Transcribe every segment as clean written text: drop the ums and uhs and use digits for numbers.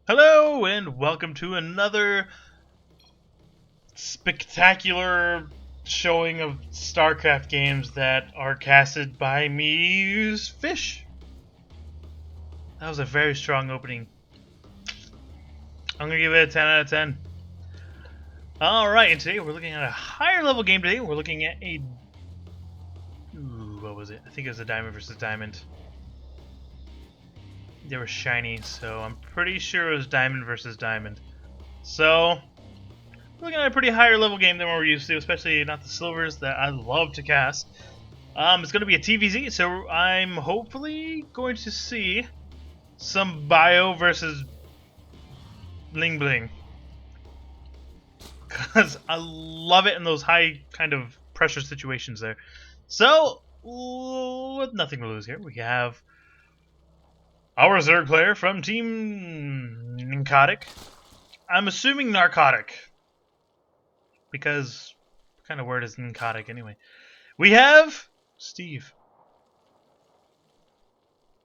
Hello and welcome to another spectacular showing of StarCraft games that are casted by me, Fish. That was a very strong opening. I'm gonna give it a 10 out of 10. Alright, and today we're looking at a higher level game today. We're looking at a... Ooh, what was it? I think it was a Diamond versus Diamond. They were shiny, so I'm pretty sure it was Diamond versus Diamond. So, we're looking at a pretty higher level game than what we're used to, especially not the silvers that I love to cast. It's going to be a TVZ, so I'm hopefully going to see some Bio versus Bling Bling. Because I love it in those high kind of pressure situations there. So, with nothing to lose here, we have our third player from Team Ncotic. I'm assuming Narcotic. Because, what kind of word is Ncotic anyway? We have Steve.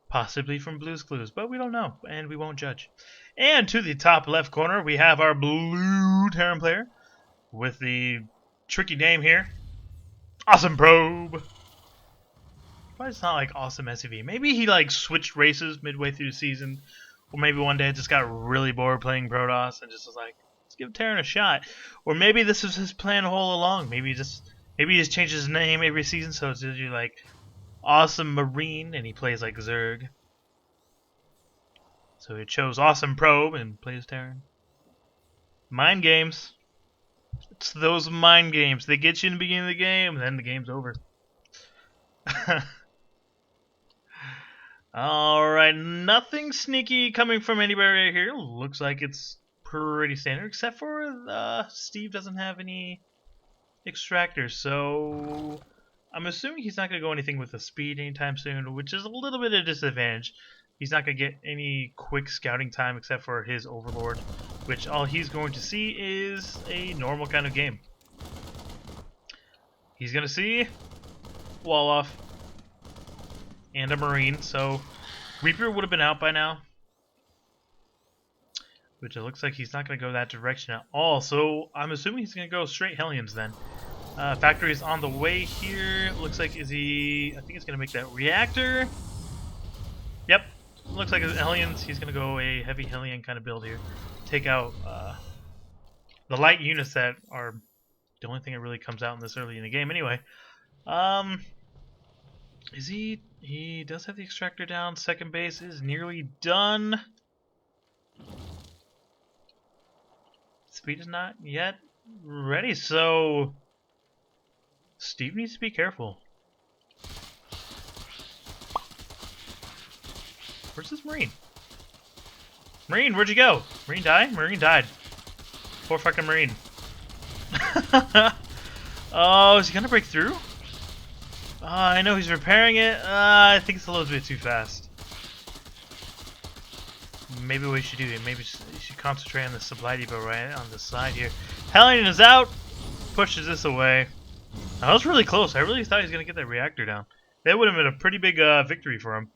Possibly from Blue's Clues, but we don't know, and we won't judge. And to the top left corner, we have our blue Terran player with the tricky name here, AwesomeProbe. Why it's not like Awesome SUV? Maybe he like switched races midway through the season, or maybe one day just got really bored playing Protoss and just was like, let's give Terran a shot. Or maybe this was his plan all along. Maybe he just changes his name every season, so it's usually like Awesome Marine, and he plays like Zerg. So he chose AwesomeProbe and plays Terran. Mind games. It's those mind games. They get you in the beginning of the game, and then the game's over. Alright, nothing sneaky coming from anybody right here. Looks like it's pretty standard, except for Steve doesn't have any extractors, so I'm assuming he's not going to go anything with the speed anytime soon, which is a little bit of a disadvantage. He's not going to get any quick scouting time except for his Overlord, which all he's going to see is a normal kind of game. He's going to see Wall Off and a Marine, so Reaper would have been out by now, which it looks like he's not going to go that direction at all, so I'm assuming he's going to go straight Hellions then. Factory is on the way here. Looks like I think he's going to make that reactor. Yep, looks like it's Hellions. He's going to go a heavy Hellion kind of build here. Take out the light units that are the only thing that really comes out in this early in the game anyway. He does have the extractor down. Second base is nearly done. Speed is not yet ready, so Steve needs to be careful. Where's this Marine? Marine, where'd you go? Marine die? Marine died. Poor fucking Marine. Oh, is he gonna break through? I know he's repairing it. I think it's a little bit too fast. Maybe what we should do, maybe you should concentrate on the supply depot right on the side here. Hellion is out! Pushes this away. That was really close. I really thought he was going to get that reactor down. That would have been a pretty big victory for him.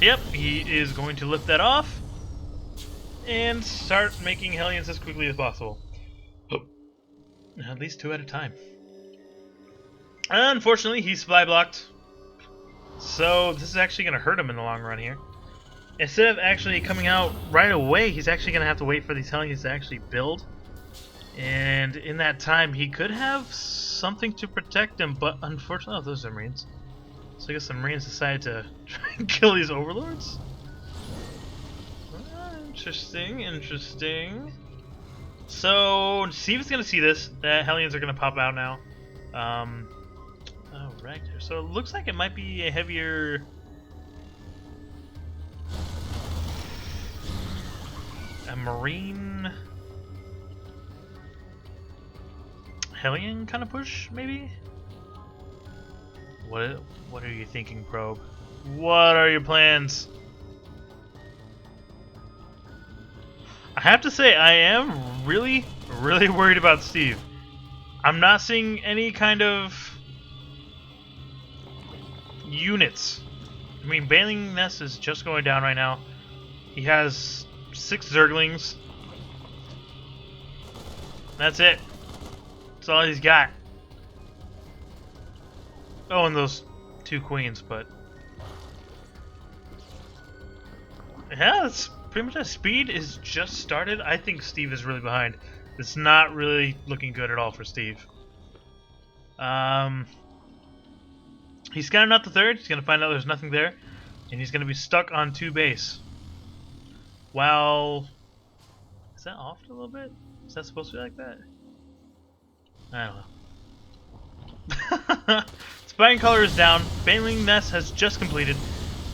Yep, he is going to lift that off and start making Hellions as quickly as possible. At least 2 at a time. Unfortunately, he's supply blocked. So this is actually going to hurt him in the long run here. Instead of actually coming out right away, he's actually going to have to wait for these Hellions to actually build. And in that time, he could have something to protect him, but unfortunately, oh, those are Marines. So I guess the Marines decided to try and kill these Overlords. Interesting, interesting. So, Steve is going to see this. The Hellions are going to pop out now. Alright, so it looks like it might be a heavier... a Marine... Hellion kind of push, maybe? What are you thinking, Probe? What are your plans? I have to say, I am really worried about Steve. I'm not seeing any kind of units. I mean, Bailing Nest is just going down right now. He has 6 Zerglings. That's it. That's all he's got. Oh, and those 2 queens, but yeah, that's pretty much it. Speed is just started. I think Steve is really behind. It's not really looking good at all for Steve. He's scouting out the third. He's gonna find out there's nothing there, and he's gonna be stuck on 2 base. Well, is that off a little bit? Is that supposed to be like that? I don't know. Spine color is down. Baneling nest has just completed.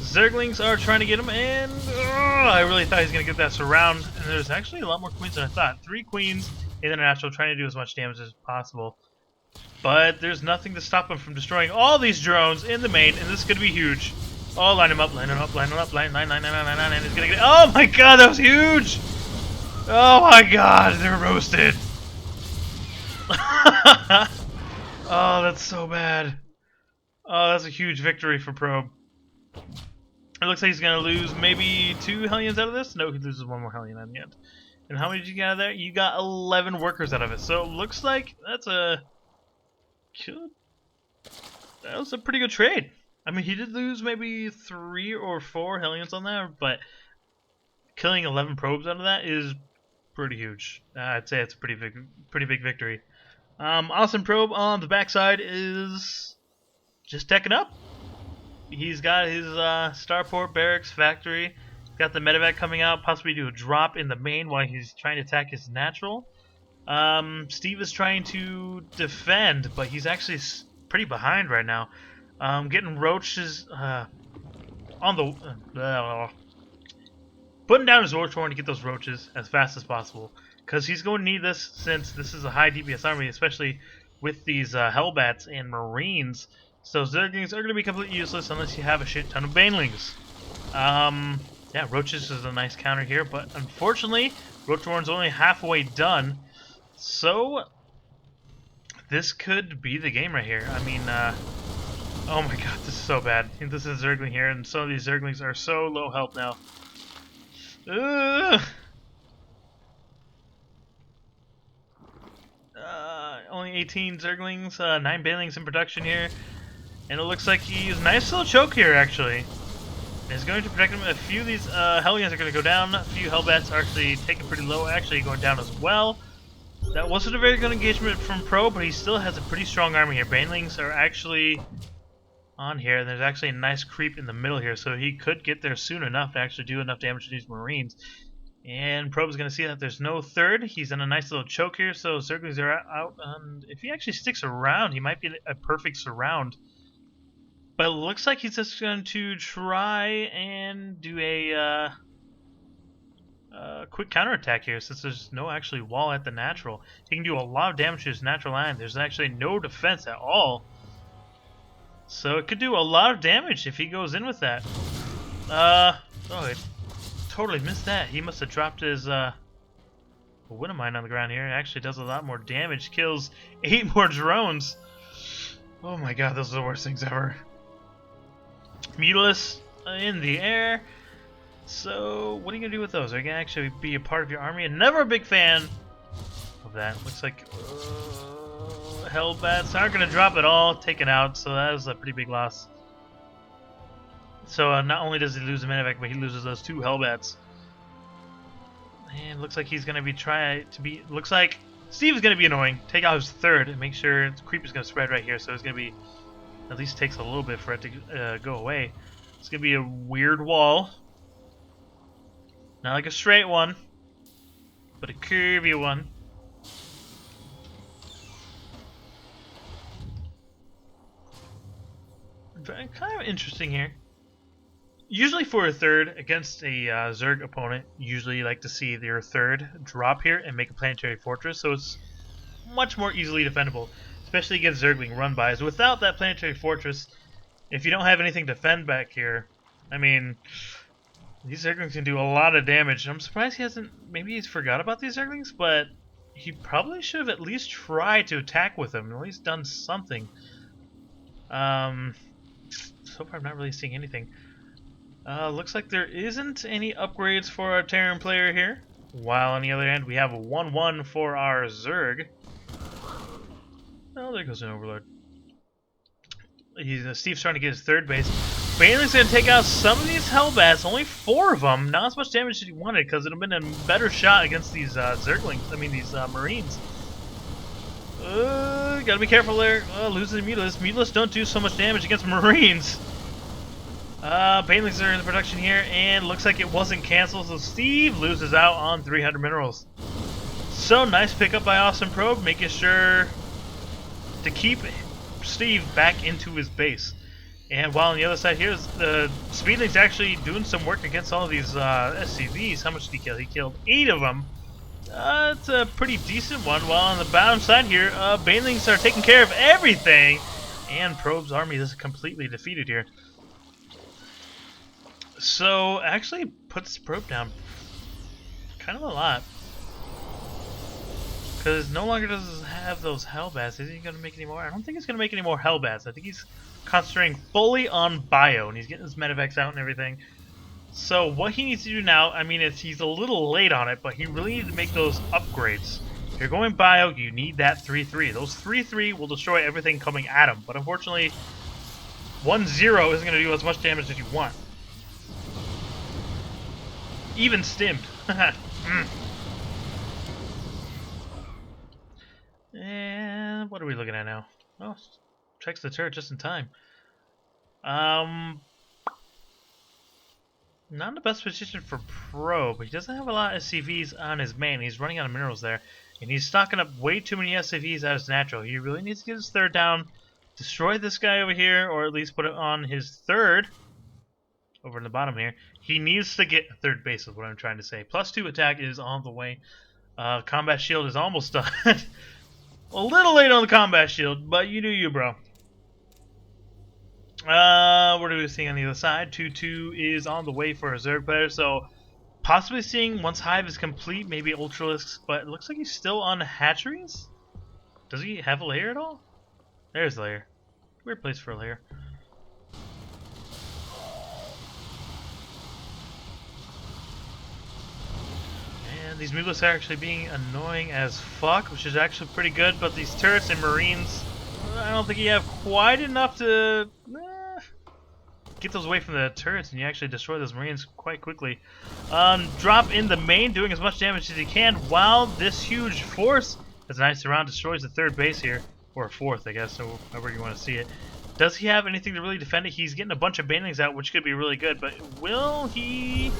Zerglings are trying to get him, and I really thought he was going to get that surround. And there's actually a lot more queens than I thought. 3 queens in the natural, trying to do as much damage as possible. But there's nothing to stop him from destroying all these drones in the main, and this is going to be huge. Oh, line him up, line him up, line him up, line, and he's going to get it. Oh my god, that was huge! Oh my god, they're roasted. Oh, that's so bad. Oh, that's a huge victory for Probe. It looks like he's going to lose maybe 2 Hellions out of this. No, he loses 1 more Hellion at the end. And how many did you get out of there? You got 11 workers out of it. So it looks like that's a... That was a pretty good trade. I mean, he did lose maybe 3 or 4 Hellions on there, but killing 11 probes out of that is pretty huge. I'd say it's a pretty big victory. AwesomeProbe on the backside is just teching up. He's got his starport, barracks, factory. He's got the medevac coming out, possibly do a drop in the main while he's trying to attack his natural. Steve is trying to defend, but he's actually pretty behind right now. Getting roaches on the... putting down his Warthorn to get those roaches as fast as possible. Because he's going to need this since this is a high DPS army, especially with these Hellbats and Marines. So Zerglings are going to be completely useless unless you have a shit ton of Banelings. Yeah, Roaches is a nice counter here, but unfortunately, Roachhorn's only halfway done. So, this could be the game right here. I mean, oh my god, this is so bad. This is a Zergling here, and some of these Zerglings are so low health now. Only 18 Zerglings, 9 Banelings in production here. And it looks like he's nice little choke here, actually. Is going to protect him. A few of these Hellions are going to go down. A few Hellbats are actually taken pretty low, actually going down as well. That wasn't a very good engagement from Pro, but he still has a pretty strong army here. Banelings are actually on here. There's actually a nice creep in the middle here, so he could get there soon enough to actually do enough damage to these Marines. And Probe's going to see that there's no third. He's in a nice little choke here, so Zerglings are out. And if he actually sticks around, he might be a perfect surround. But it looks like he's just going to try and do a quick counterattack here, since there's no actually wall at the natural. He can do a lot of damage to his natural line. There's actually no defense at all. So it could do a lot of damage if he goes in with that. Oh, I totally missed that. He must have dropped his Winnamine on the ground here. It actually does a lot more damage. Kills 8 more drones. Oh my god, those are the worst things ever. Mutilus in the air. So, what are you going to do with those? Are you going to actually be a part of your army? And never a big fan of that. Looks like Hellbats aren't going to drop at all. Taken out, so that was a pretty big loss. So, not only does he lose a medevac, but he loses those 2 Hellbats. And looks like he's going to be looks like Steve is going to be annoying. Take out his third and make sure the creep is going to spread right here. So, it's going to be... At least takes a little bit for it to go away. It's going to be a weird wall. Not like a straight one, but a curvy one. Kind of interesting here. Usually for a third against a Zerg opponent, usually you like to see their third drop here and make a planetary fortress, so it's much more easily defendable. Especially against Zergling run-bys. Without that planetary fortress, if you don't have anything to defend back here, I mean, these Zerglings can do a lot of damage. I'm surprised he hasn't, maybe he's forgot about these Zerglings, but he probably should have at least tried to attack with them, at least done something. So far I'm not really seeing anything. Looks like there isn't any upgrades for our Terran player here. While on the other hand, we have a 1-1 for our Zerg. Oh, there goes an Overlord. Steve's trying to get his third base. Bailey's going to take out some of these Hellbats, only 4 of them. Not as much damage as he wanted, because it would have been a better shot against these Zerglings, these Marines. Gotta be careful there. Losing the Mutilus. Mutilus don't do so much damage against Marines. Banelings are in the production here, and looks like it wasn't canceled, so Steve loses out on 300 minerals. So, nice pickup by AwesomeProbe, making sure to keep Steve back into his base. And while on the other side here, the Speedling's actually doing some work against all of these SCVs. How much did he kill? He killed 8 of them. It's a pretty decent one. While on the bottom side here, Banelings are taking care of everything. And Probe's army is completely defeated here. So, actually puts Probe down kind of a lot. Because no longer does it have those Hellbats. Is he going to make any more? I don't think he's going to make any more Hellbats. I think he's concentrating fully on Bio, and he's getting his Medivacs out and everything. So what he needs to do now, I mean, he's a little late on it, but he really needs to make those upgrades. If you're going Bio, you need that 3-3. Those 3-3 will destroy everything coming at him, but unfortunately, 1-0 isn't going to do as much damage as you want. Even stimmed. And what are we looking at now? Oh, checks the turret just in time. Not in the best position for Probe, but he doesn't have a lot of SCVs on his main. He's running out of minerals there, and he's stocking up way too many SCVs as is natural. He really needs to get his third down, destroy this guy over here, or at least put it on his third. Over in the bottom here. He needs to get a third base is what I'm trying to say. +2 attack is on the way. Combat shield is almost done. A little late on the combat shield, but you do you, bro. What are we seeing on the other side? 2-2 is on the way for a Zerg player, so possibly seeing once Hive is complete, maybe Ultralisks, but it looks like he's still on hatcheries? Does he have a lair at all? There's a lair. Weird place for a lair. These Mutilus are actually being annoying as fuck, which is actually pretty good, but these turrets and Marines, I don't think you have quite enough to get those away from the turrets, and you actually destroy those Marines quite quickly. Drop in the main, doing as much damage as he can, while this huge force, as nice around, destroys the third base here, or fourth, I guess, so however you want to see it. Does he have anything to really defend it? He's getting a bunch of Banelings out, which could be really good, but will he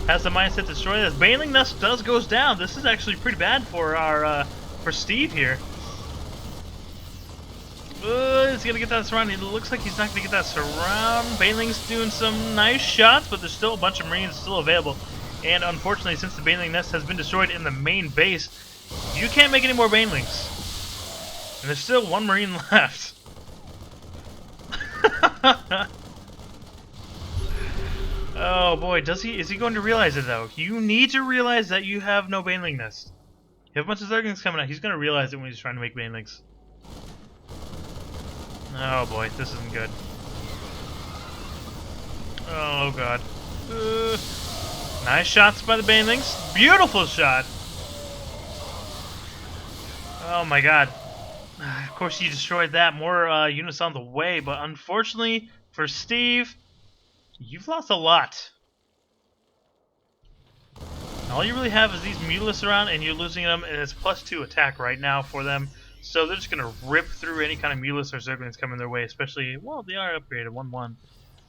has the mindset to destroy this? Baneling Nest goes down. This is actually pretty bad for our for Steve here. He's gonna get that surround. It looks like he's not gonna get that surround. Baneling's doing some nice shots, but there's still a bunch of Marines still available. And unfortunately, since the Baneling Nest has been destroyed in the main base, you can't make any more Banelings. And there's still 1 Marine left. Oh boy, is he going to realize it though? You need to realize that you have no Baneling Nest. You have a bunch of Zerglings coming out. He's going to realize it when he's trying to make Banelings. Oh boy, this isn't good. Oh god. Nice shots by the Banelings. Beautiful shot. Oh my god. Of course you destroyed that. More units on the way, but unfortunately for Steve, you've lost a lot. All you really have is these Mutilus around, and you're losing them, and it's +2 attack right now for them. So they're just going to rip through any kind of Mutilus or Zerglings coming their way, especially, well, they are upgraded, 1-1.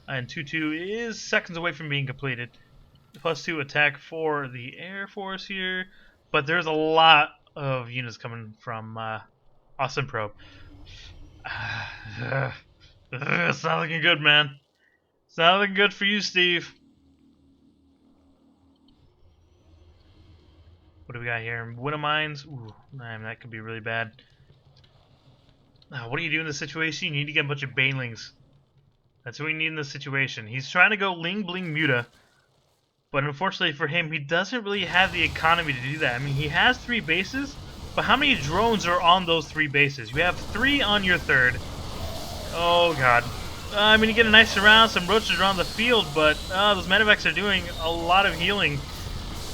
And 2-2 is seconds away from being completed. +2 attack for the Air Force here, but there's a lot of units coming from AwesomeProbe. It's not looking good, man. It's not looking good for you, Steve. What do we got here? Widow Mines. Ooh, man, that could be really bad. What do you do in this situation? You need to get a bunch of Banelings. That's what we need in this situation. He's trying to go Ling Bling Muta, but unfortunately for him, he doesn't really have the economy to do that. I mean, he has 3 bases, but how many drones are on those 3 bases? You have 3 on your third. Oh god. I mean, you get a nice surround, some roaches around the field, but those medevacs are doing a lot of healing.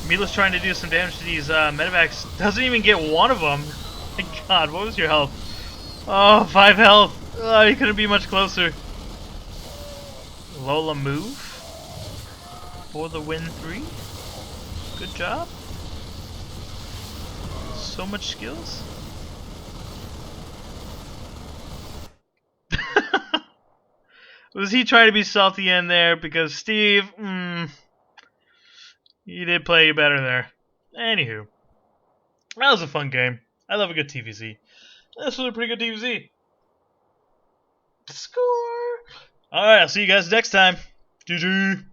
Mila's trying to do some damage to these medevacs. Doesn't even get one of them. My god, what was your health? Oh, 5 health. Oh, you couldn't be much closer. Lola move for the win 3. Good job. So much skills. Was he trying to be salty in there? Because Steve, you did play better there. Anywho, that was a fun game. I love a good TVZ. This was a pretty good TVZ. Score! Alright, I'll see you guys next time. GG!